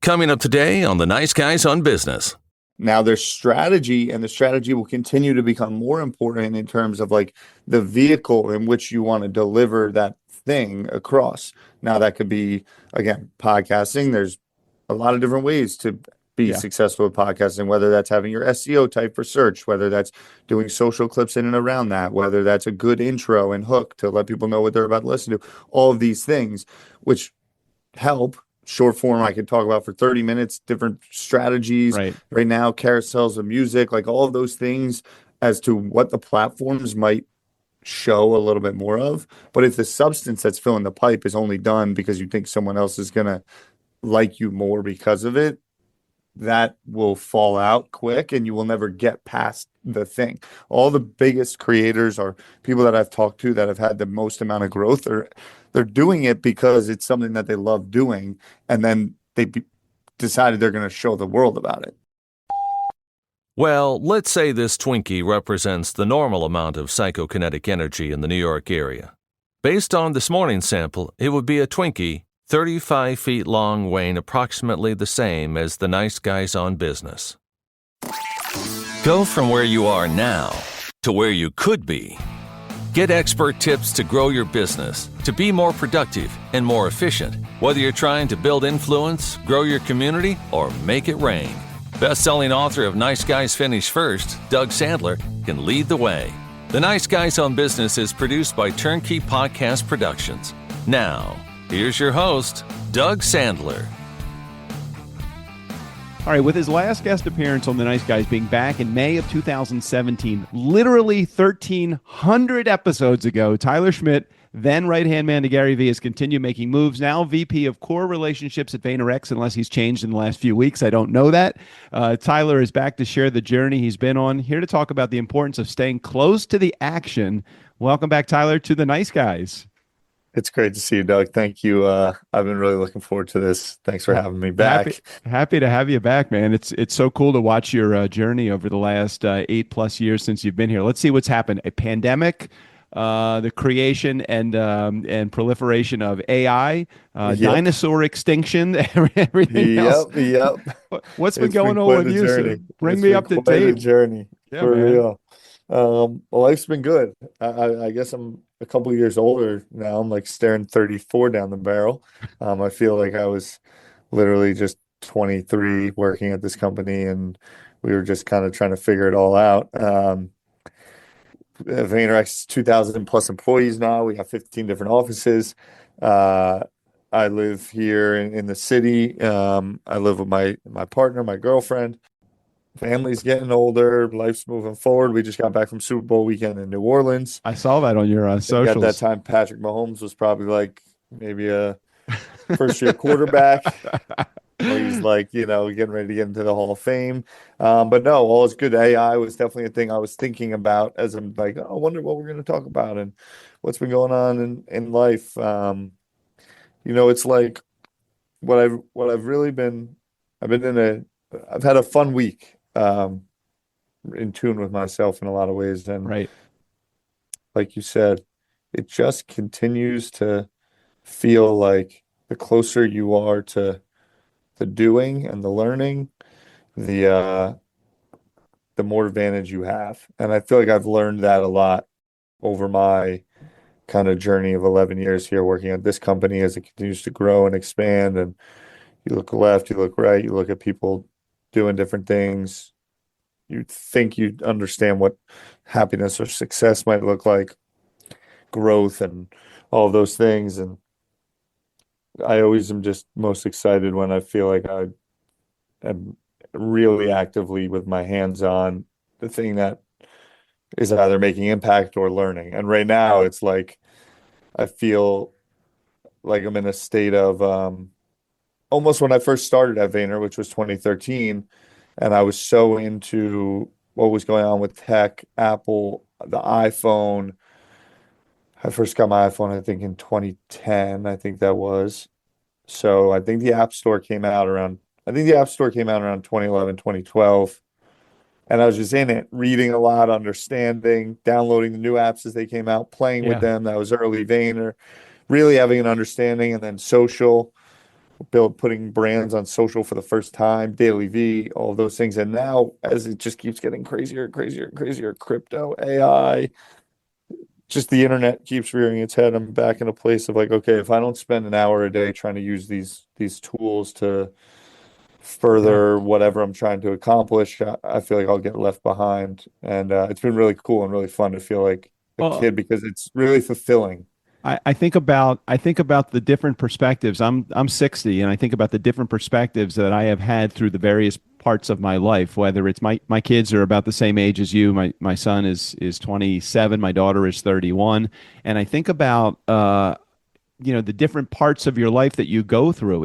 Coming up today on the Nice Guys on Business. Now there's strategy, and the strategy will continue to become more important in terms of like the vehicle in which you want to deliver that thing across. Now that could be, again, podcasting. There's a lot of different ways to be successful with podcasting, whether that's having your SEO type for search, whether that's doing social clips in and around that, whether that's a good intro and hook to let people know what they're about to listen to. All of these things, which help. Short form, I could talk about for 30 minutes, different strategies. Right now, carousels of music, like all of those things as to what the platforms might show a little bit more of. But if the substance that's filling the pipe is only done because you think someone else is going to like you more because of it, that will fall out quick and you will never get past the thing. All the biggest creators are people that I've talked to that have had the most amount of growth. They're doing it because it's something that they love doing, and then they decided they're going to show the world about it. Well, let's say this Twinkie represents the normal amount of psychokinetic energy in the New York area. Based on this morning's sample, it would be a Twinkie 35 feet long, weighing approximately the same as the Nice Guys on Business. Go from where you are now to where you could be. Get expert tips to grow your business, to be more productive and more efficient, whether you're trying to build influence, grow your community, or make it rain. Best-selling author of Nice Guys Finish First, Doug Sandler, can lead the way. The Nice Guys on Business is produced by TurnKey Podcast Productions. Now, here's your host, Doug Sandler. All right, with his last guest appearance on The Nice Guys being back in May of 2017, literally 1,300 episodes ago, Tyler Schmitt, then right-hand man to Gary Vee, has continued making moves. Now VP of Core Relationships at Vaynerchuk, unless he's changed in the last few weeks. I don't know that. Tyler is back to share the journey he's been on, here to talk about the importance of staying close to the action. Welcome back, Tyler, to The Nice Guys. It's great to see you, Doug. Thank you. I've been really looking forward to this. Thanks for having me back. Happy to have you back, man. It's so cool to watch your journey over the last 8+ years since you've been here. Let's see what's happened. A pandemic, the creation and proliferation of AI, dinosaur extinction, everything else. Yep. What's been going on with you? So bring me up to date. Journey, for real. Well, life's been good. I guess I'm a couple of years older now. I'm like staring 34 down the barrel. I feel like I was literally just 23 working at this company, and we were just kind of trying to figure it all out. Vaynerchuk's 2,000 plus employees now. We have 15 different offices. I live here in the city. I live with my partner, my girlfriend. Family's getting older. Life's moving forward. We just got back from Super Bowl weekend in New Orleans. I saw that on your socials. At that time, Patrick Mahomes was probably like maybe a first-year quarterback. He's like, getting ready to get into the Hall of Fame. But no, all is good. AI was definitely a thing I was thinking about as I'm like, I wonder what we're going to talk about and what's been going on in life. It's like I've had a fun week. In tune with myself in a lot of ways. And right, like you said, it just continues to feel like the closer you are to the doing and the learning, the more advantage you have. And I feel like I've learned that a lot over my kind of journey of 11 years here working at this company as it continues to grow and expand. And you look left, you look right, you look at people doing different things. You think you understand what happiness or success might look like, growth and all of those things. And I always am just most excited when I feel like I am really actively with my hands on the thing that is either making impact or learning. And right now it's like I feel like I'm in a state of almost when I first started at Vayner, which was 2013, and I was so into what was going on with tech, Apple, the iPhone. I first got my iPhone, I think, in 2010, I think that was. So I think the App Store came out around 2011, 2012. And I was just in it, reading a lot, understanding, downloading the new apps as they came out, playing with them. That was early Vayner, really having an understanding. And then social. putting brands on social for the first time, Daily V, all of those things. And now, as it just keeps getting crazier and crazier and crazier, crypto, AI, just the internet keeps rearing its head. I'm back in a place of like, okay, if I don't spend an hour a day trying to use these tools to Yeah. further whatever I'm trying to accomplish, I feel like I'll get left behind. And it's been really cool and really fun to feel like a Well, kid because it's really fulfilling. I think about the different perspectives. I'm 60, and I think about the different perspectives that I have had through the various parts of my life. Whether it's my kids are about the same age as you. My son is 27. My daughter is 31, and I think about the different parts of your life that you go through.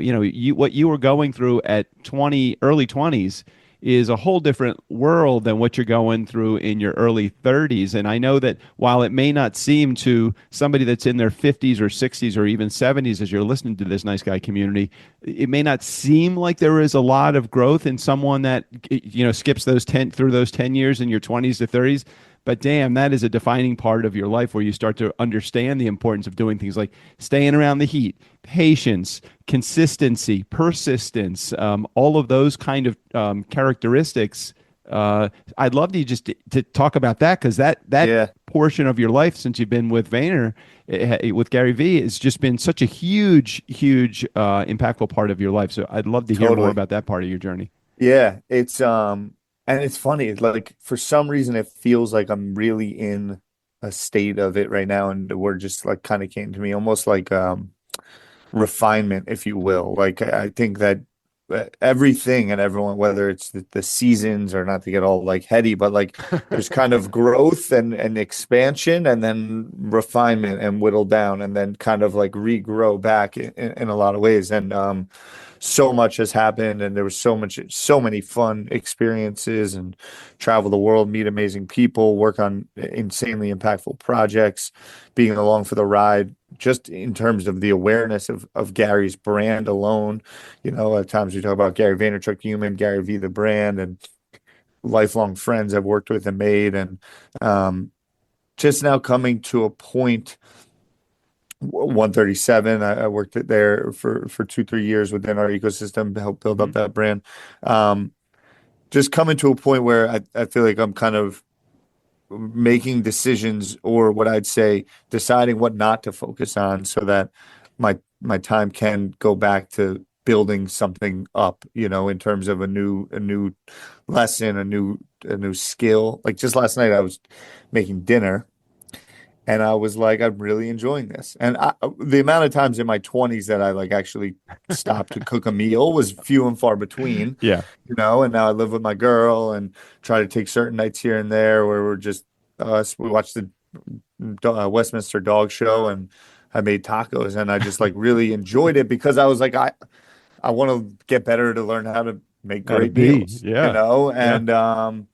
What you were going through at early 20s is a whole different world than what you're going through in your early 30s. And I know that while it may not seem to somebody that's in their 50s or 60s or even 70s as you're listening to this nice guy community, it may not seem like there is a lot of growth in someone that skips those 10 through those 10 years in your 20s to 30s. But damn, that is a defining part of your life where you start to understand the importance of doing things like staying around the heat, patience, consistency, persistence, all of those kind of characteristics. I'd love to to talk about that because that Yeah, portion of your life since you've been with with Gary V, has just been such a huge, impactful part of your life. So I'd love to hear more totally. about that part of your journey. Yeah, it's and it's funny. It's like for some reason it feels like I'm really in a state of it right now, and the word just like kind of came to me, almost like refinement, if you will. Like I think that everything and everyone, whether it's the seasons or not to get all like heady, but like there's kind of growth and expansion and then refinement and whittle down and then kind of like regrow back in a lot of ways. And so much has happened and there was so many fun experiences and travel the world, meet amazing people, work on insanely impactful projects, being along for the ride, just in terms of the awareness of Gary's brand alone. At times we talk about Gary Vaynerchuk human, Gary V the brand, and lifelong friends I've worked with and made, and um, just now coming to a point. 137. I worked it there for 2, 3 years within our ecosystem to help build up Mhm. that brand. Um, just coming to a point where I feel like I'm kind of making decisions, or what I'd say, deciding what not to focus on so that my time can go back to building something up, in terms of a new lesson, a new skill. Like just last night I was making dinner and I was like, I'm really enjoying this. And the amount of times in my 20s that I like actually stopped to cook a meal was few and far between, Yeah. and now I live with my girl and try to take certain nights here and there where we're just us. We watched the Westminster Dog Show and I made tacos and I just like really enjoyed it because I was like, I want to get better to learn how to make How to great be. meals, Yeah. Yeah. and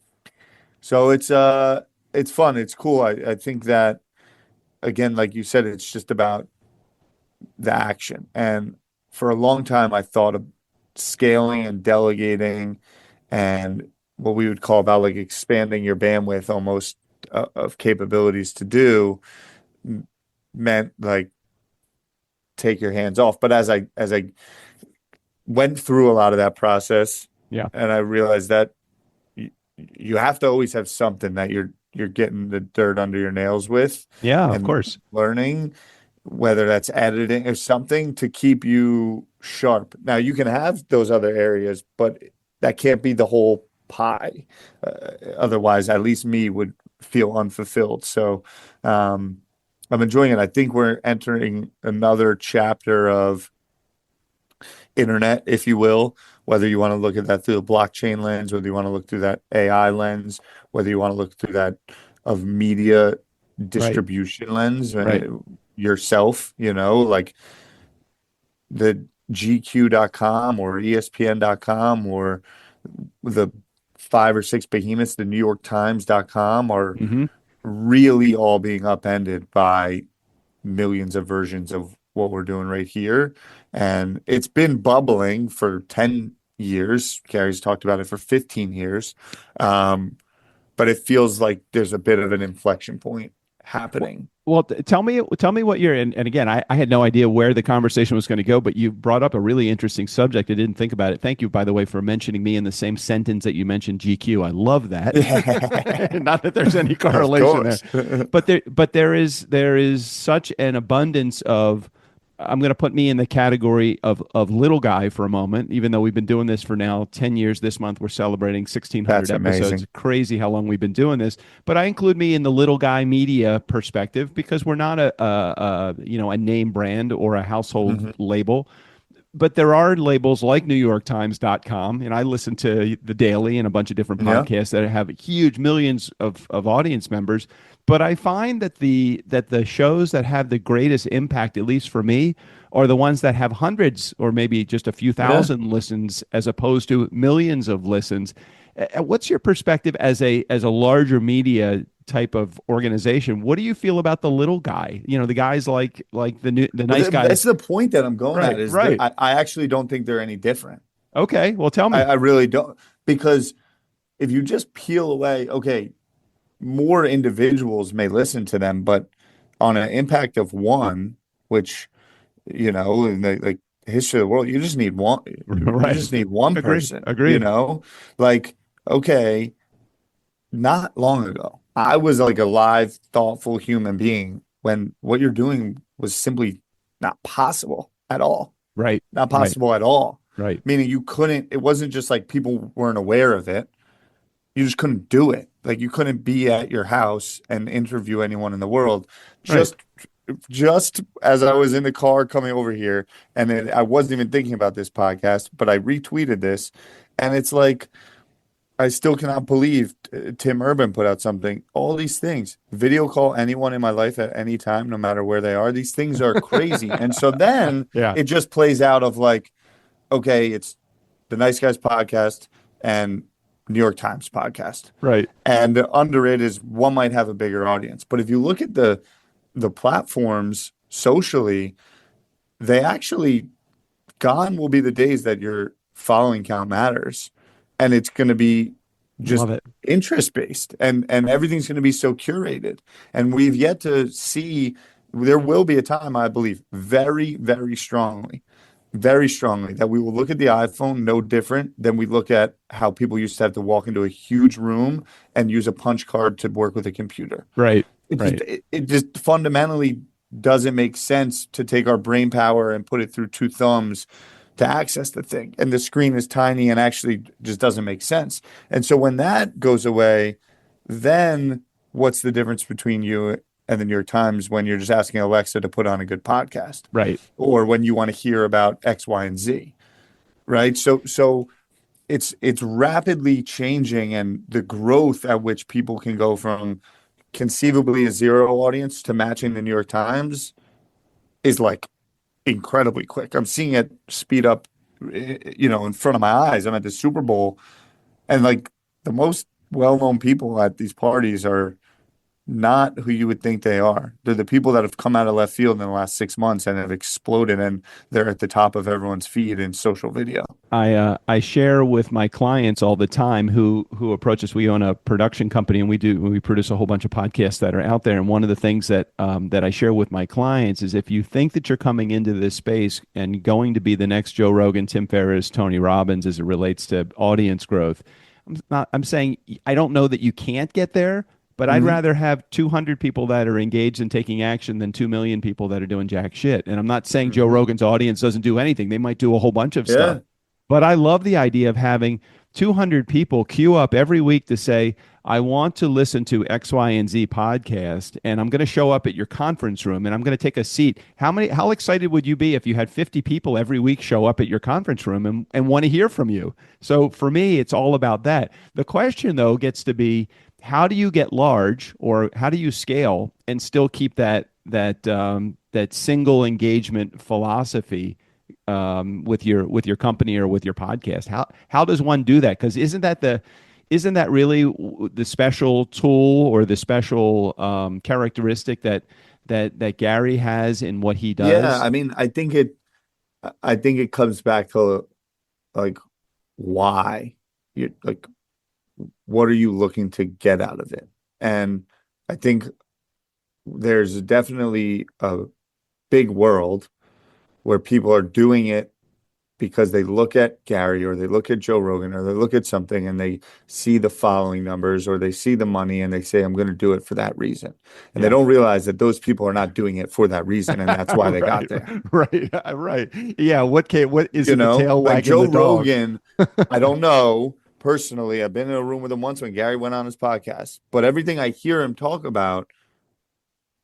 so it's fun. It's cool. I think that again, like you said, it's just about the action. And for a long time, I thought of scaling and delegating and what we would call about like expanding your bandwidth almost of capabilities to do meant like take your hands off. But as I went through a lot of that process Yeah. and I realized that you have to always have something that you're getting the dirt under your nails with Yeah, of and course. learning, whether that's editing or something to keep you sharp. Now you can have those other areas, but that can't be the whole pie. Otherwise, at least me would feel unfulfilled. So I'm enjoying it. I think we're entering another chapter of internet, if you will, whether you want to look at that through the blockchain lens, whether you want to look through that AI lens, whether you want to look through that of media Right. distribution lens, Right. yourself, like the GQ.com or ESPN.com or the five or six behemoths, the New York Times.com are Hmm. really all being upended by millions of versions of what we're doing right here. And it's been bubbling for 10 years. Gary's talked about it for 15 years. But it feels like there's a bit of an inflection point happening. Well, tell me what you're and again, I had no idea where the conversation was going to go, but you brought up a really interesting subject. I didn't think about it. Thank you, by the way, for mentioning me in the same sentence that you mentioned GQ. I love that. Not that there's any correlation there, Of but there is such an abundance of. I'm going to put me in the category of little guy for a moment, even though we've been doing this for now 10 years. This month, we're celebrating 1,600 That's episodes. amazing. Crazy how long we've been doing this. But I include me in the little guy media perspective because we're not a name brand or a household Mhm. label. But there are labels like NewYorkTimes.com, and I listen to The Daily and a bunch of different Yeah. podcasts that have huge millions of audience members. But I find that the shows that have the greatest impact, at least for me, are the ones that have hundreds or maybe just a few Yeah. thousand listens as opposed to millions of listens. What's your perspective as a larger media type of organization? What do you feel about the little guy? The guys like the Well, nice that's guys. the point that I'm going Right, at is right. I actually don't think they're any different. Okay, well, tell me. I really don't, because if you just peel away, okay, more individuals may listen to them, but on an impact of one, which, in the history of the world, you just need one. You Right. just need one Agree. person. Agreed. Like, okay, not long ago, I was like a live, thoughtful human being when what you're doing was simply not possible at all. Right. Not Right. possible at all. Right. Meaning you couldn't, it wasn't just like people weren't aware of it. You just couldn't do it. Like you couldn't be at your house and interview anyone in the world. Right. Just as I was in the car coming over here, and then I wasn't even thinking about this podcast, but I retweeted this, and it's like I still cannot believe Tim Urban put out something. All these things, video call anyone in my life at any time, no matter where they are. These things are crazy, and so then Yeah. it just plays out of like, okay, it's the Nice Guys podcast and New York Times podcast. Right. And under it is one might have a bigger audience. But if you look at the platforms socially, they actually gone will be the days that your following count matters. And it's going to be just Love it. interest based and everything's going to be so curated. And we've yet to see there will be a time, I believe, very, very strongly that we will look at the iPhone no different than we look at how people used to have to walk into a huge room and use a punch card to work with a computer. Right. It Right. it just fundamentally doesn't make sense to take our brain power and put it through two thumbs to access the thing. And the screen is tiny and actually just doesn't make sense. And so when that goes away, then what's the difference between you and the New York Times when you're just asking Alexa to put on a good podcast? Right. Or when you want to hear about X, Y, and Z, right? So it's rapidly changing, and the growth at which people can go from conceivably a zero audience to matching the New York Times is like incredibly quick. I'm seeing it speed up, in front of my eyes. I'm at the Super Bowl, and like the most well-known people at these parties are not who you would think they are. They're the people that have come out of left field in the last 6 months and have exploded, and they're at the top of everyone's feed in social video. I share with my clients all the time who approach us. We own a production company, and we produce a whole bunch of podcasts that are out there. And one of the things that I share with my clients is if you think that you're coming into this space and going to be the next Joe Rogan, Tim Ferriss, Tony Robbins as it relates to audience growth, I'm saying I don't know that you can't get there. But I'd rather have 200 people that are engaged and taking action than 2 million people that are doing jack shit. And I'm not saying Joe Rogan's audience doesn't do anything. They might do a whole bunch of stuff. But I love the idea of having 200 people queue up every week to say, I want to listen to X, Y, and Z podcast, and I'm going to show up at your conference room, and I'm going to take a seat. How excited would you be if you had 50 people every week show up at your conference room and want to hear from you? So for me, it's all about that. The question, though, gets to be, how do you get large, or how do you scale and still keep that single engagement philosophy with your company or with your podcast? How does one do that? Because isn't that really the special tool or the special characteristic that Gary has in what he does? Yeah, I mean, I think it comes back to like why you like what are you looking to get out of it? And I think there's definitely a big world where people are doing it because they look at Gary or they look at Joe Rogan or they look at something and they see the following numbers or they see the money and they say, I'm going to do it for that reason. And they don't realize that those people are not doing it for that reason. And that's why they got there. Right. Yeah. What is it? The tail Like wagging Joe the dog? Rogan, I don't know personally. I've been in a room with him once when Gary went on his podcast, but everything I hear him talk about,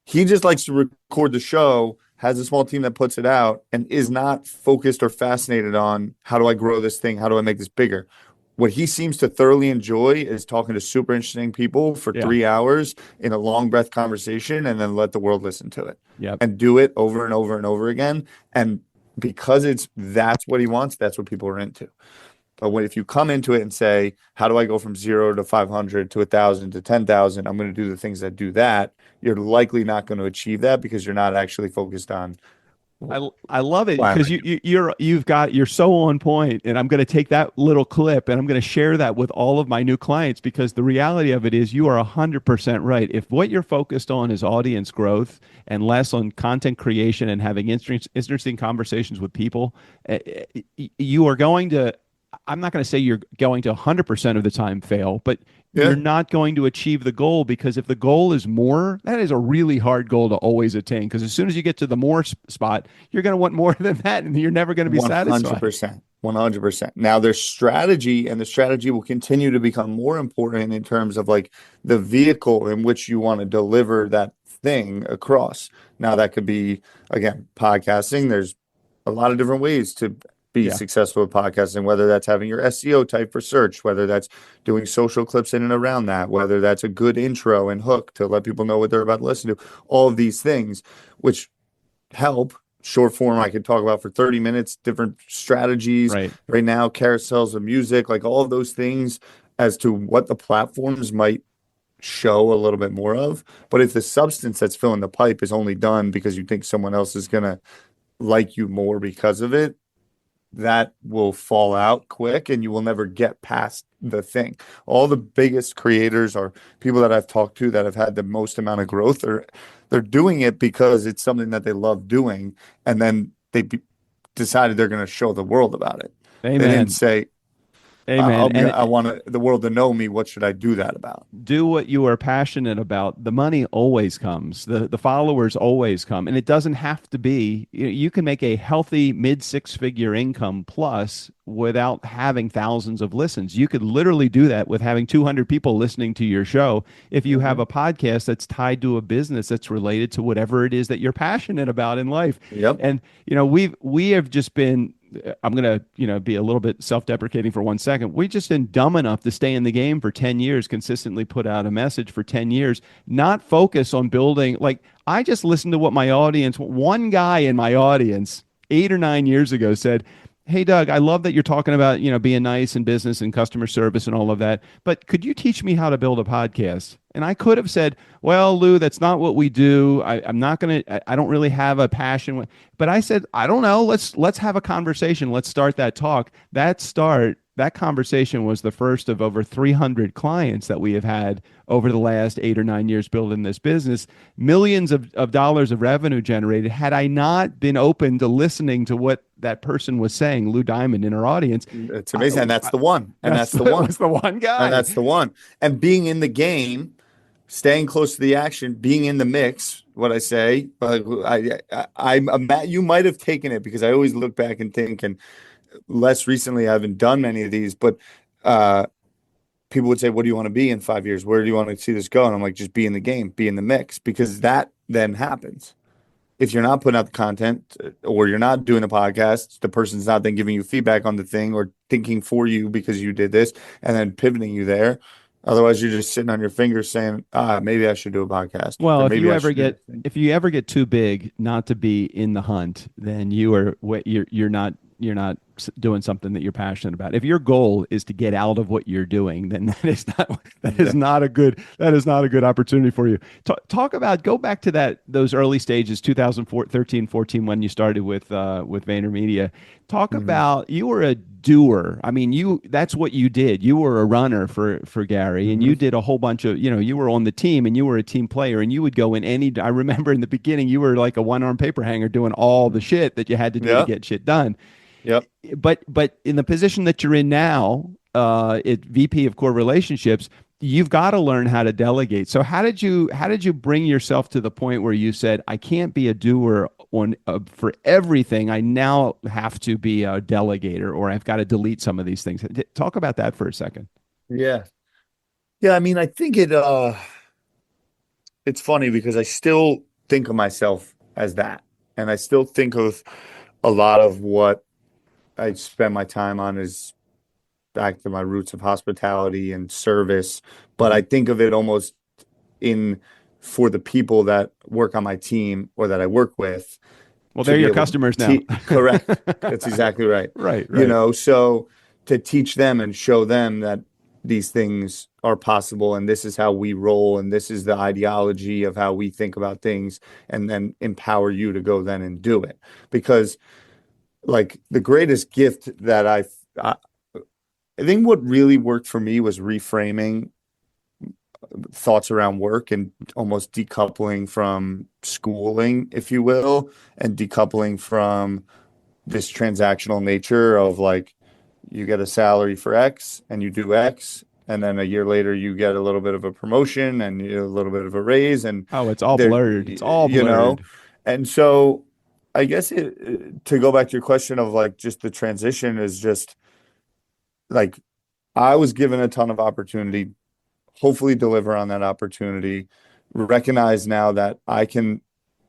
he just likes to record the show, has a small team that puts it out, and is not focused or fascinated on how do I grow this thing? How do I make this bigger? What he seems to thoroughly enjoy is talking to super interesting people for 3 hours in a long breath conversation and then let the world listen to it. And do it over and over and over again. And because that's what he wants, that's what people are into. But if you come into it and say, how do I go from 0 to 500 to 1,000 to 10,000? I'm going to do the things that do that. You're likely not going to achieve that because you're not actually focused on. I love it because you're so on point, and I'm going to take that little clip and I'm going to share that with all of my new clients, because the reality of it is you are 100% right. If what you're focused on is audience growth and less on content creation and having interesting conversations with people, you are going to, I'm not going to say you're going to 100% of the time fail, but you're not going to achieve the goal, because if the goal is more, that is a really hard goal to always attain. Because as soon as you get to the more spot, you're going to want more than that, and you're never going to be satisfied. 100%. Now there's strategy, and the strategy will continue to become more important in terms of like the vehicle in which you want to deliver that thing across. Now that could be, again, podcasting. There's a lot of different ways to be successful with podcasting, whether that's having your SEO type for search, whether that's doing social clips in and around that, whether that's a good intro and hook to let people know what they're about to listen to. All of these things, which help. Short form, I could talk about for 30 minutes, different strategies. Right now, carousels of music, like all of those things as to what the platforms might show a little bit more of. But if the substance that's filling the pipe is only done because you think someone else is going to like you more because of it, that will fall out quick and you will never get past the thing. All the biggest creators are people that I've talked to that have had the most amount of growth. They're doing it because it's something that they love doing, and then they decided they're going to show the world about it. Amen. They didn't say, I want the world to know me. What should I do that about? Do what you are passionate about. The money always comes. The followers always come. And it doesn't have to be, you can make a healthy mid-6-figure income plus without having thousands of listens. You could literally do that with having 200 people listening to your show if you have a podcast that's tied to a business that's related to whatever it is that you're passionate about in life. And we have just been, I'm going to, be a little bit self-deprecating for 1 second. We've just been dumb enough to stay in the game for 10 years, consistently put out a message for 10 years, not focus on building. Like, I just listened to what my audience, one guy in my audience 8 or 9 years ago said, hey, Doug, I love that you're talking about, being nice in business and customer service and all of that, but could you teach me how to build a podcast? And I could have said, well, Lou, that's not what we do. I'm not going to, I don't really have a passion. But I said, I don't know. Let's have a conversation. Let's start that talk. That conversation was the first of over 300 clients that we have had over the last 8 or 9 years building this business. Millions of dollars of revenue generated. Had I not been open to listening to what that person was saying, Lou Diamond in our audience. It's amazing. And that's the one. And that's the one. That's the one guy. And that's the one. And being in the game, staying close to the action, being in the mix, what I say, you might have taken it, because I always look back and think, and less recently, I haven't done many of these, but people would say, what do you want to be in 5 years? Where do you want to see this go? And I'm like, just be in the game, be in the mix, because that then happens. If you're not putting out the content or you're not doing a podcast, the person's not then giving you feedback on the thing or thinking for you because you did this and then pivoting you there. Otherwise, you're just sitting on your fingers saying, maybe I should do a podcast. Well, if you ever get too big not to be in the hunt, then you're not doing something that you're passionate about. If your goal is to get out of what you're doing, then that is not a good opportunity for you. Talk about, go back to those early stages, 2013, 14, when you started with VaynerMedia. Talk about, you were a doer. I mean, that's what you did. You were a runner for Gary, and you did a whole bunch of, you were on the team and you were a team player, and you would go in I remember in the beginning, you were like a one-arm paper hanger doing all the shit that you had to do to get shit done. Yep. But in the position that you're in now, at VP of Core Relationships, you've got to learn how to delegate. So how did you bring yourself to the point where you said, I can't be a doer for everything. I now have to be a delegator, or I've got to delete some of these things. Talk about that for a second. Yeah. I mean, I think it's funny because I still think of myself as that, and I still think of a lot of what I spend my time on is back to my roots of hospitality and service, but I think of it almost for the people that work on my team or that I work with. Well, they're your customers now. Correct. That's exactly right. Right. So to teach them and show them that these things are possible, and this is how we roll, and this is the ideology of how we think about things, and then empower you to go then and do it. Because like the greatest gift that I think what really worked for me was reframing thoughts around work and almost decoupling from schooling, if you will, and decoupling from this transactional nature of like, you get a salary for X and you do X, and then a year later you get a little bit of a promotion and a little bit of a raise, and it's all blurred. It's all blurred. And so I guess to go back to your question of like just the transition is just like, I was given a ton of opportunity, hopefully deliver on that opportunity, recognize now that I can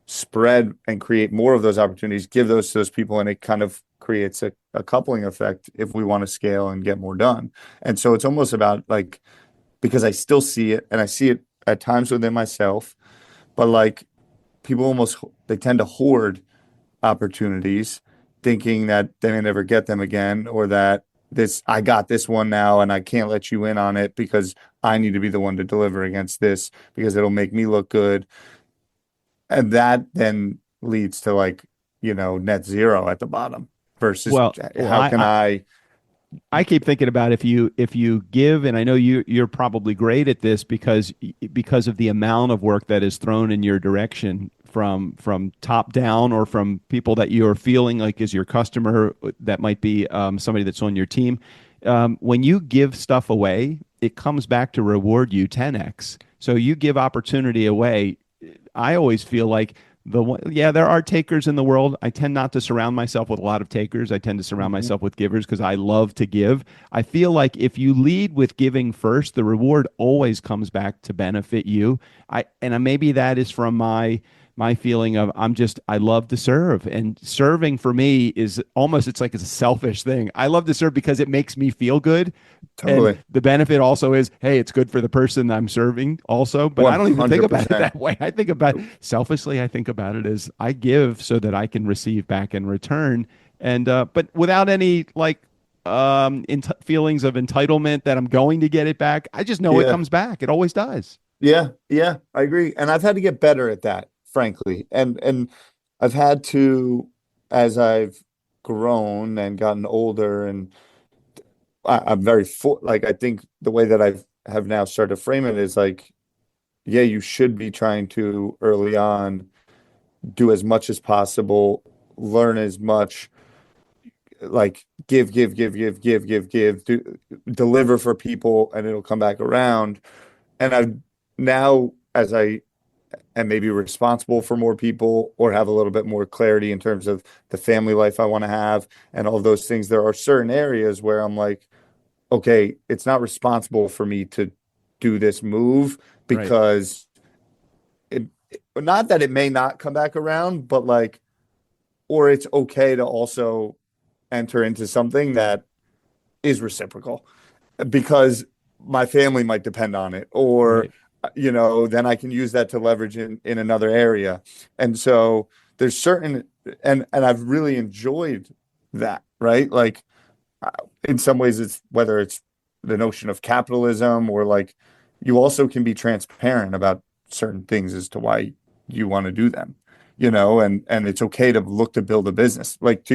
spread and create more of those opportunities, give those to those people, and it kind of creates a coupling effect if we want to scale and get more done. And so it's almost about like, because I still see it, and I see it at times within myself, but like people they tend to hoard opportunities thinking that they may never get them again, or that I got this one now and I can't let you in on it because I need to be the one to deliver against this because it'll make me look good. And that then leads to like, net zero at the bottom versus how can I keep thinking about if you give, and I know you're probably great at this because of the amount of work that is thrown in your direction from top down, or from people that you're feeling like is your customer, that might be somebody that's on your team. When you give stuff away, it comes back to reward you 10x. So you give opportunity away. I always feel like there are takers in the world. I tend not to surround myself with a lot of takers. I tend to surround myself with givers because I love to give. I feel like if you lead with giving first, the reward always comes back to benefit you. Maybe that is from my feeling of I love to serve, and serving for me is almost, it's like it's a selfish thing. I love to serve because it makes me feel good. Totally. And the benefit also is, hey, it's good for the person I'm serving also, but 100%. I don't even think about it that way. I think about selfishly. I think about it as I give so that I can receive back in return. And, but without any like, feelings of entitlement that I'm going to get it back. I just know it comes back. It always does. Yeah, I agree. And I've had to get better at that, frankly. And I've had to, as I've grown and gotten older, and I'm very I think the way that have now started to frame it is like, you should be trying to early on do as much as possible, learn as much, like give, deliver for people, and it'll come back around. And I've now, as I am maybe responsible for more people, or have a little bit more clarity in terms of the family life I want to have and all those things, there are certain areas where I'm like, okay, it's not responsible for me to do this move because not that it may not come back around, but like, or it's okay to also enter into something that is reciprocal because my family might depend on it, or then I can use that to leverage in another area. And so there's certain, and I've really enjoyed that, right? Like uh, in some ways it's whether it's the notion of capitalism or like you also can be transparent about certain things as to why you want to do them, and it's okay to look to build a business. Like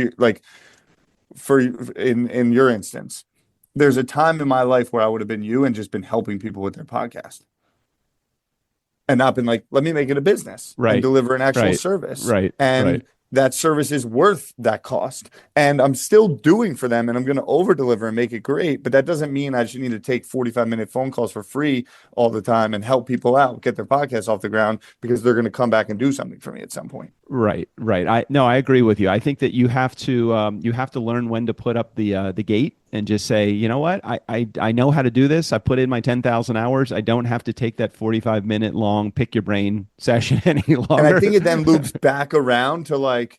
for in your instance, there's a time in my life where I would have been you and just been helping people with their podcast and not been like, let me make it a business and Right. deliver an actual Right. service. Right. And Right. that service is worth that cost. And I'm still doing for them and I'm going to over deliver and make it great. But that doesn't mean I should need to take 45-minute phone calls for free all the time and help people out, get their podcast off the ground because they're going to come back and do something for me at some point. Right, right. I agree with you. I think that you have to learn when to put up the gate and just say, you know what, I know how to do this. I put in my 10,000 hours. I don't have to take that 45-minute long pick your brain session any And I longer. think it then loops back around to like,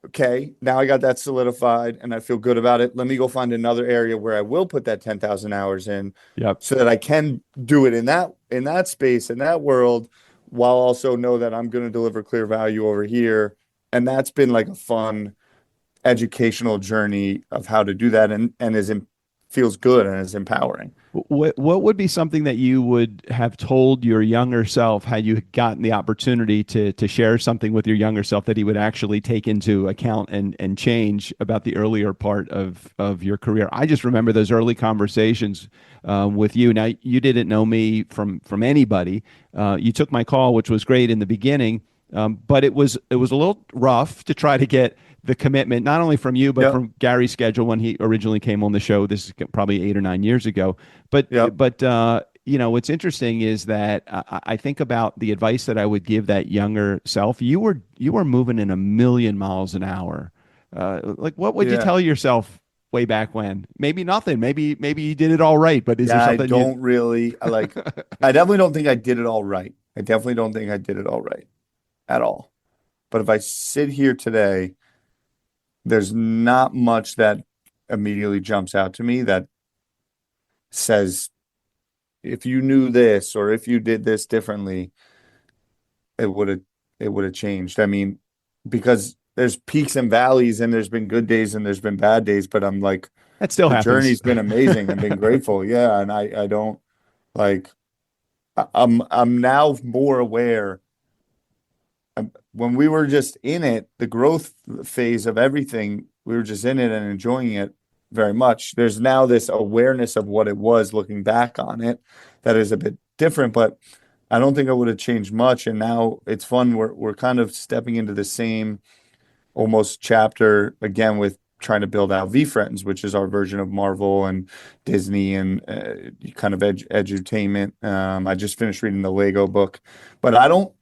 okay, now I got that solidified and I feel good about it. Let me go find another area where I will put that 10,000 hours in Yep. so that I can do it in that space, in that world, while also know that I'm going to deliver clear value over here. And that's been like a fun educational journey of how to do that and feels good and is empowering. What would be something that you would have told your younger self had you gotten the opportunity to share something with your younger self that he would actually take into account and change about the earlier part of your career? I just remember those early conversations with you. Now, you didn't know me from anybody. You took my call, which was great in the beginning, but it was a little rough to try to get the commitment, not only from you, but Yep. from Gary's schedule when he originally came on the show. This is probably 8 or 9 years ago. But Yep. what's interesting is that I think about the advice that I would give that younger self. You were moving in a million miles an hour. Like, what would you Yeah. tell yourself way back when? Maybe nothing. Maybe you did it all right. But is there Yeah, I something you? don't really I definitely don't think I did it all right. I definitely don't think I did it all right at all. But if I sit here today, there's not much that immediately jumps out to me that says if you knew this or if you did this differently, it would have it would have changed. I mean, because there's peaks and valleys and there's been good days and there's been bad days, but I'm like That still the happens. journey's been amazing and been grateful. Yeah, and I don't like I'm now more aware. When we were just in it, the growth phase of everything, we were just in it and enjoying it very much. There's now this awareness of what it was looking back on it that is a bit different, but I don't think it would have changed much. And now it's fun. We're kind of stepping into the same almost chapter again with trying to build out V-Friends, which is our version of Marvel and Disney and kind of edutainment. I just finished reading the Lego book, but I don't.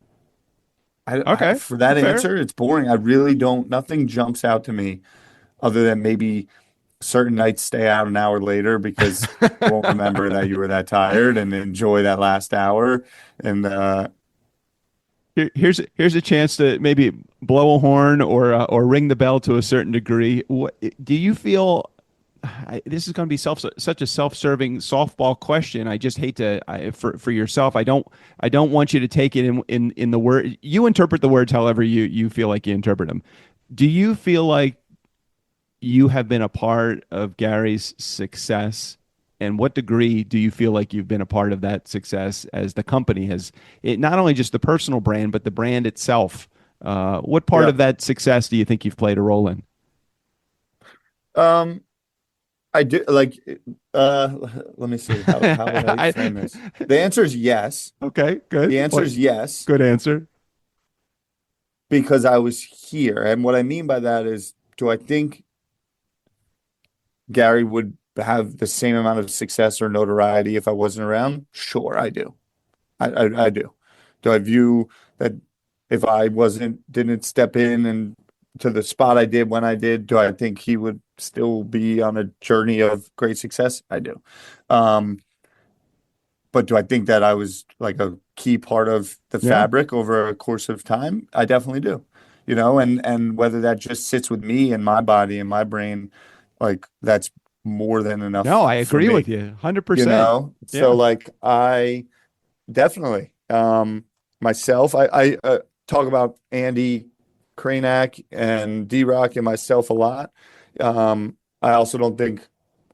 Okay, For that fair. answer, it's boring. I really don't. Nothing jumps out to me other than maybe certain nights stay out an hour later because you won't remember that you were that tired and enjoy that last hour. And Here's a chance to maybe blow a horn or ring the bell to a certain degree. What do you feel? This is going to be such a self-serving softball question. I just hate to for yourself. I don't want you to take it in the word. You interpret the words however you feel like you interpret them. Do you feel like you have been a part of Gary's success? And what degree do you feel like you've been a part of that success as the company has it not only just the personal brand, but the brand itself? What part yeah, of that success do you think you've played a role in? um, I do like. Uh, Let me see. How would I I, frame this? The answer is yes. okay, good. The answer What? is yes Good answer. because I was here, and what I mean by that is, do I think Gary would have the same amount of success or notoriety if I wasn't around? Sure, I do. I do. Do I view that if I didn't step in and to the spot I did when I did, do I think he would still be on a journey of great success? I do. Um, but do I think that I was like a key part of the Yeah. fabric over a course of time? I definitely do. And whether that just sits with me and my body and my brain, like that's more than No, enough I for agree with me, you 100%. So Yeah. like I definitely myself, I talk about Andy Kranak and D-Rock and myself a lot I also don't think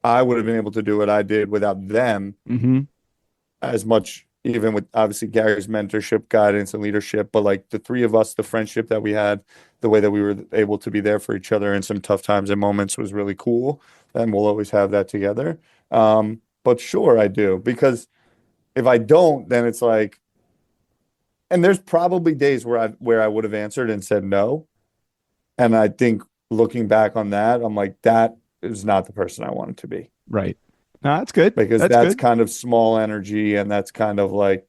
I would have been able to do what I did without them Mm-hmm. as much, even with obviously Gary's mentorship, guidance, and leadership. But like the three of us, the friendship that we had, the way that we were able to be there for each other in some tough times and moments was really cool. And we'll always have that together. But sure, I do. Because if I don't, then it's like, and there's probably days where I would have answered and said no. And I think looking back on that, I'm like, that is not the person I wanted to be. Right. No, that's good. Because That's that's good. kind of small energy, and that's kind of like,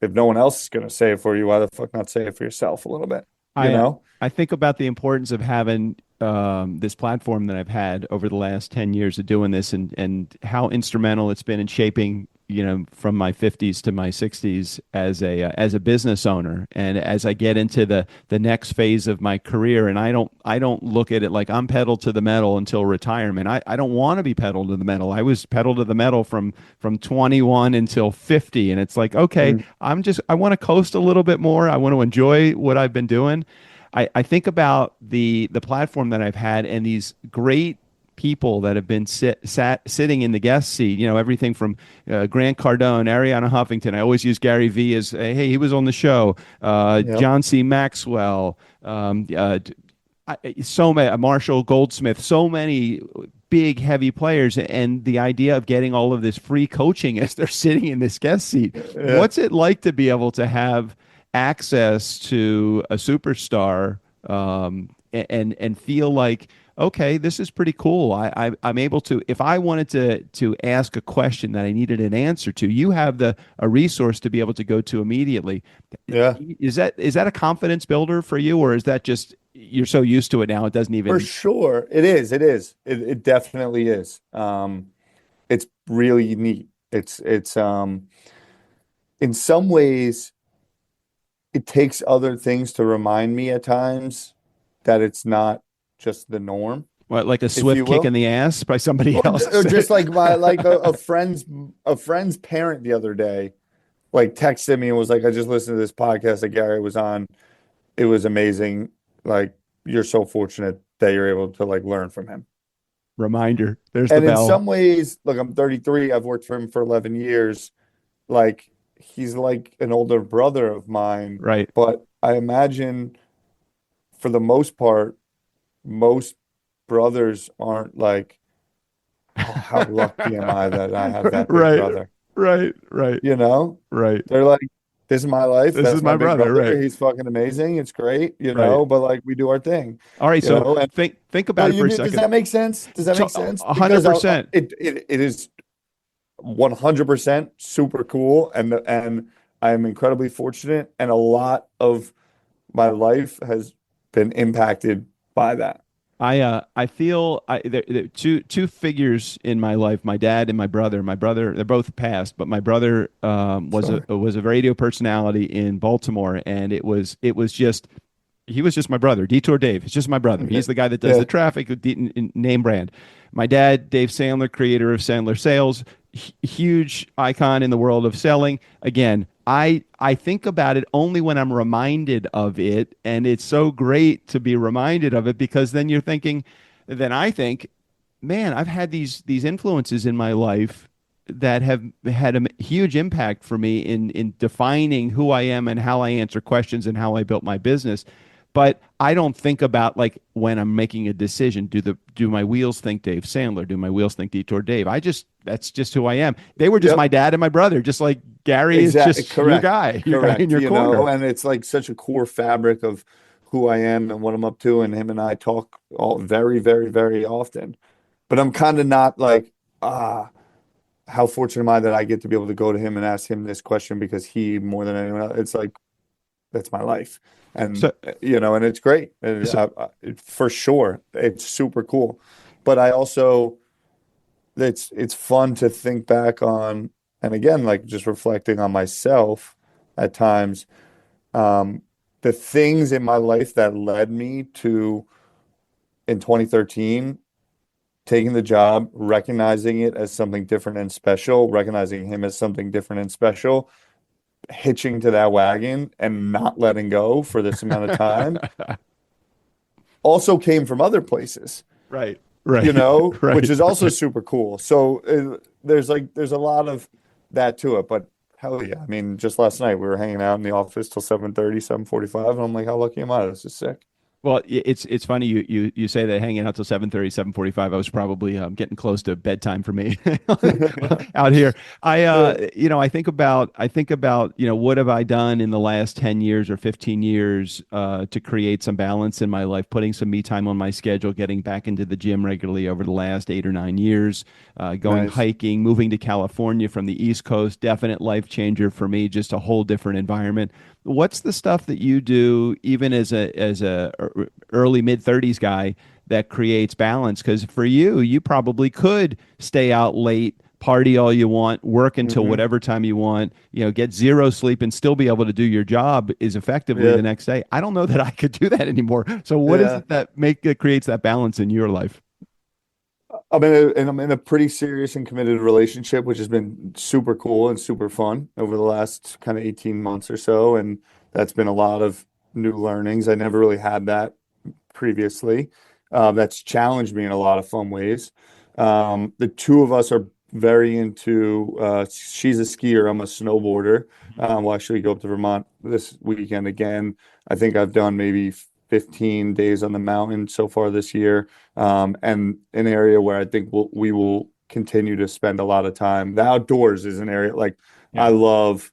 if no one else is going to say it for you, why the fuck not say it for yourself a little bit, you I uh, know? I think about the importance of having this platform that I've had over the last 10 years of doing this, and how instrumental it's been in shaping, from my 50s to my 60s as a business owner, and as I get into the next phase of my career. And I don't look at it like I'm pedal to the metal until retirement. I don't want to be pedal to the metal. I was pedal to the metal from 21 until 50, and it's like, okay, Mm. I want to coast a little bit more. I want to enjoy what I've been doing. I think about the platform that I've had and these great people that have been sitting in the guest seat. Everything from Grant Cardone, Ariana Huffington. I always use Gary V as, hey, he was on the show. Yep. John C. Maxwell. So many, Marshall Goldsmith. So many big, heavy players, and the idea of getting all of this free coaching as they're sitting in this guest seat. Yeah. What's it like to be able to have access to a superstar, and feel like, okay, this is pretty cool. I'm able to, if I wanted to ask a question that I needed an answer to, you have a resource to be able to go to immediately. Yeah. Is that a confidence builder for you, or is that just you're so used to it now it doesn't For even? sure. It is. It is. It definitely is. It's really neat. It's in some ways, it takes other things to remind me at times that it's not just the norm, What, like a if you swift kick in will. the ass by somebody Or else? just like a friend's parent the other day like texted me and was like, I just listened to this podcast that Gary was on. It was amazing. Like, you're so fortunate that you're able to like learn from him. Reminder, there's the And in bell. some ways, look, I'm 33. I've worked for him for 11 years. Like, he's like an older brother of mine. Right. But I imagine for the most part, most brothers aren't like, oh, how lucky am I that I have that big Right. brother? Right. Right. You know, Right. they're like, this is my life. This is That's my my big brother. brother. Right. He's fucking amazing. It's great, Right. but like we do our thing, All right. So and think so about it for a does second. that make sense? Does that So make sense? Because 100%. it is 100% super cool, and I'm incredibly fortunate, and a lot of my life has been impacted by that. I feel there two figures in my life, my dad and my brother. My brother, they're both passed, but my brother Sorry. was a radio personality in Baltimore, and it was just he was just my brother. Detour Dave. It's just my brother. Yeah. He's the guy that does Yeah. the traffic, name brand. My dad, Dave Sandler, creator of Sandler Sales, huge icon in the world of selling. Again, I think about it only when I'm reminded of it, and it's so great to be reminded of it, because then I think, man, I've had these influences in my life that have had a huge impact for me in defining who I am and how I answer questions and how I built my business. But I don't think about, like, when I'm making a decision, do my wheels think Dave Sandler? Do my wheels think Detour Dave? That's just who I am. They were just Yep. my dad and my brother, just like Gary is Exactly. just your Correct. guy, your guy in Correct. your corner. And it's like such a core fabric of who I am and what I'm up to. And him and I talk all very, very, very often. But I'm kind of not like, how fortunate am I that I get to be able to go to him and ask him this question, because he, more than anyone else, it's like, that's my life. And, So, and it's great. And so for sure, it's super cool. But I also, it's fun to think back on, and again, like just reflecting on myself at times, um, the things in my life that led me to, in 2013, taking the job, recognizing it as something different and special, recognizing him as something different and special, hitching to that wagon and not letting go for this amount of time. also came from other places, Right. you know, Right. which is also super cool. So there's a lot of that to it, but hell yeah. I mean, just last night we were hanging out in the office till 7:30, 7:45, and I'm like, how lucky am I? This is sick. Well, it's funny you say that hanging out till 7:30, 7:45. I was probably getting close to bedtime for me out here. I think about what have I done in the last 10 years or 15 years to create some balance in my life, putting some me time on my schedule, getting back into the gym regularly over the last 8 or 9 years, going Nice. hiking, moving to California from the East Coast, definite life changer for me, just a whole different environment. What's the stuff that you do, even as a early mid 30s guy, that creates balance? Because for you, you probably could stay out late, party all you want, work until Hmm. whatever time you want, get zero sleep and still be able to do your job as effectively Yeah. the next day. I don't know that I could do that anymore. So what is Yeah. it that creates that balance in your life? I'm in a pretty serious and committed relationship, which has been super cool and super fun over the last kind of 18 months or so. And that's been a lot of new learnings. I never really had that previously. That's challenged me in a lot of fun ways. The two of us are very into, she's a skier, I'm a snowboarder. We'll actually go up to Vermont this weekend again. I think I've done maybe 15 days on the mountain so far this year. And an area where I think we will continue to spend a lot of time. The outdoors is an area like I Yeah. love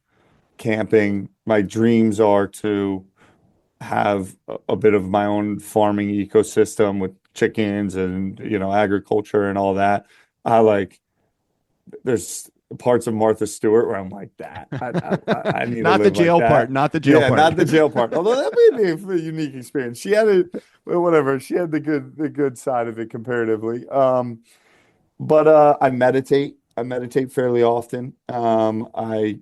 camping. My dreams are to have a bit of my own farming ecosystem with chickens and agriculture and all that. I like there's parts of Martha Stewart where I'm like that. I need to Not the live like jail part, that. not the jail Yeah, part. not the jail part. Although that may be a unique experience. She had it, well, whatever. She had the good side of it comparatively. But I meditate. I meditate fairly often. I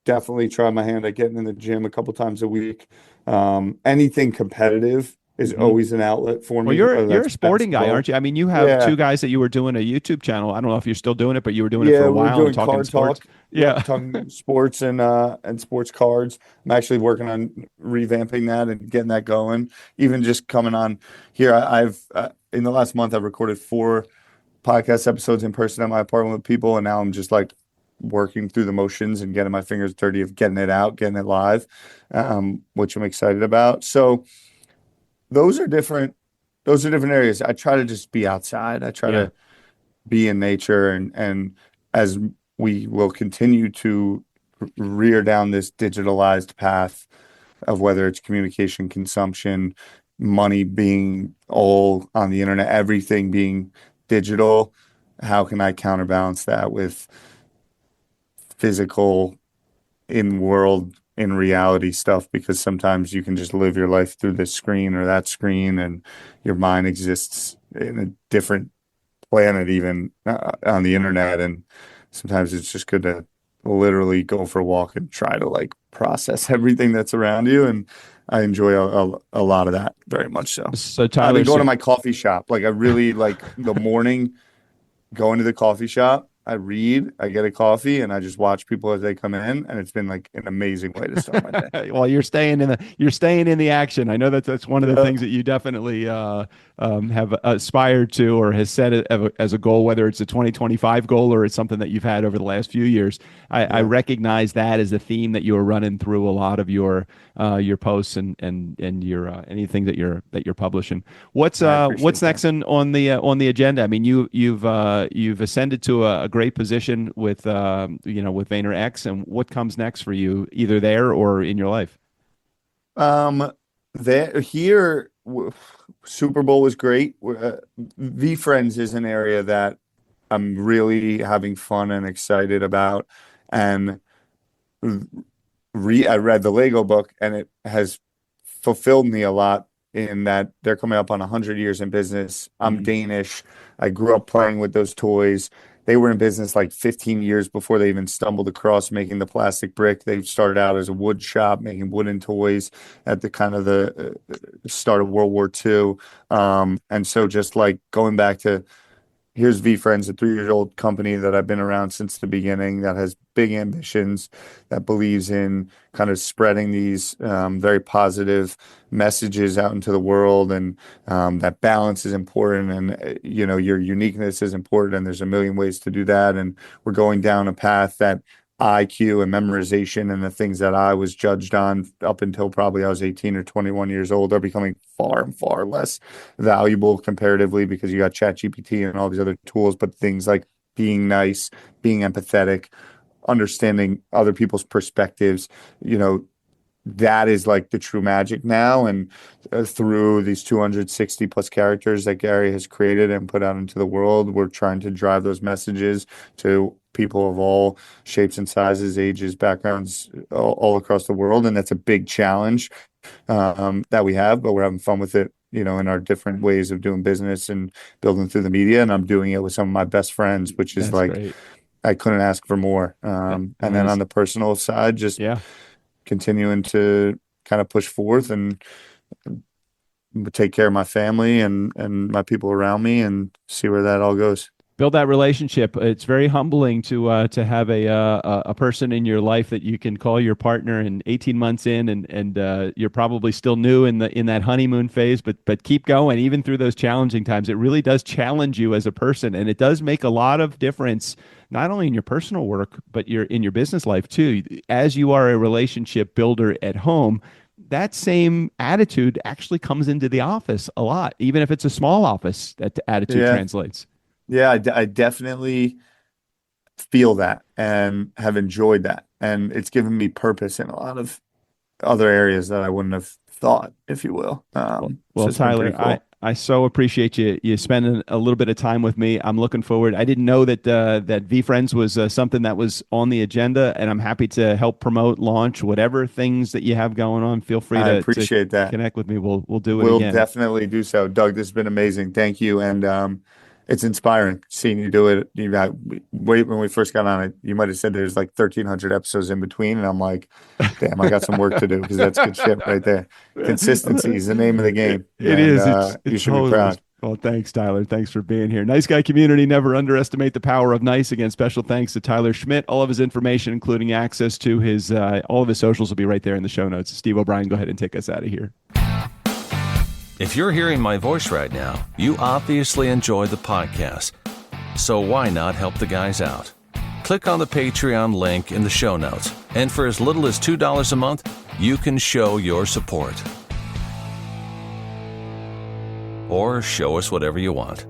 definitely try my hand at getting in the gym a couple times a week. Anything competitive is Mhm. always an outlet for Well, me, whether you're that's a sporting guy, basketball. aren't you? I mean, you have Yeah. two guys that you were doing a YouTube channel. I don't know if you're still doing it, but you were doing it for Yeah, a we're while and doing talking card sports. talk. Yep, Yeah. talking sports and sports cards. I'm actually working on revamping that and getting that going. Even just coming on here, I've in the last month I've recorded 4 podcast episodes in person at my apartment with people, and now I'm just like working through the motions and getting my fingers dirty of getting it out, getting it live, which I'm excited about. So those are different. Those are different areas. I try to just be outside. I try Yeah. to be in nature and as we will continue to rear down this digitalized path of whether it's communication consumption, money being all on the internet, everything being digital, how can I counterbalance that with physical in world in reality stuff, because sometimes you can just live your life through this screen or that screen and your mind exists in a different planet even on the internet, and sometimes it's just good to literally go for a walk and try to like process everything that's around you, and I enjoy a lot of that very much so. So I've been Tyler, going so to my coffee shop, like I really like the morning, going to the coffee shop, I read, I get a coffee, and I just watch people as they come in, and it's been like an amazing way to start my day. well, you're staying in the action. I know that's one of the Yeah, things that you definitely have aspired to or has set it as a goal, whether it's a 2025 goal or it's something that you've had over the last few years. I yeah, recognize that as a theme that you are running through a lot of your posts and your anything that you're publishing. I What's appreciate that. next on the agenda? I mean, you've ascended to a great position with with VaynerX, and what comes next for you, either there or in your life? Um, there here, Super Bowl was great. V-Friends is an area that I'm really having fun and excited about, and I read the Lego book, and it has fulfilled me a lot in that they're coming up on 100 years in business. I'm Mhm. Danish. I grew up playing with those toys. They were in business like 15 years before they even stumbled across making the plastic brick. They started out as a wood shop making wooden toys at the kind of the start of World War II. And so just like going back to here's VFriends, a 3-year-old company that I've been around since the beginning, that has big ambitions, that believes in kind of spreading these very positive messages out into the world, and that balance is important, and your uniqueness is important, and there's a million ways to do that. And we're going down a path that IQ and memorization and the things that I was judged on up until probably I was 18 or 21 years old are becoming far and far less valuable comparatively, because you got ChatGPT and all these other tools. But things like being nice, being empathetic, understanding other people's perspectives, that is like the true magic now. And through these 260 plus characters that Gary has created and put out into the world, we're trying to drive those messages to people of all shapes and sizes, ages, backgrounds, all across the world. And that's a big challenge that we have, but we're having fun with it, in our different ways of doing business and building through the media. And I'm doing it with some of my best friends, which is great. I couldn't ask for more. And then on the personal side, just continuing to kind of push forth and take care of my family and my people around me, and see where that all goes. Build that relationship. It's very humbling to have a person in your life that you can call your partner, and 18 months in, and you're probably still new in that honeymoon phase, but keep going even through those challenging times. It really does challenge you as a person, and it does make a lot of difference, not only in your personal work, but in your business life too. As you are a relationship builder at home, that same attitude actually comes into the office a lot, even if it's a small office. That attitude translates. Yeah, I definitely feel that and have enjoyed that. And it's given me purpose in a lot of other areas that I wouldn't have thought, if you will. Well, Tyler, cool. I so appreciate you spending a little bit of time with me. I'm looking forward. I didn't know that VFriends was something that was on the agenda, and I'm happy to help promote, launch, whatever things that you have going on. Feel free to connect with me. We'll do it again. We'll definitely do so. Doug, this has been amazing. Thank you. And it's inspiring seeing you do it. When we first got on it, you might have said there's like 1,300 episodes in between, and I'm like, damn, I got some work to do, because that's good shit right there. Consistency is the name of the game. It is. You should be proud. Well, thanks, Tyler. Thanks for being here. Nice Guy community, never underestimate the power of nice. Again, special thanks to Tyler Schmitt. All of his information, including access to his all of his socials, will be right there in the show notes. Steve O'Brien, go ahead and take us out of here. If you're hearing my voice right now, you obviously enjoy the podcast. So why not help the guys out? Click on the Patreon link in the show notes, and for as little as $2 a month, you can show your support. Or show us whatever you want.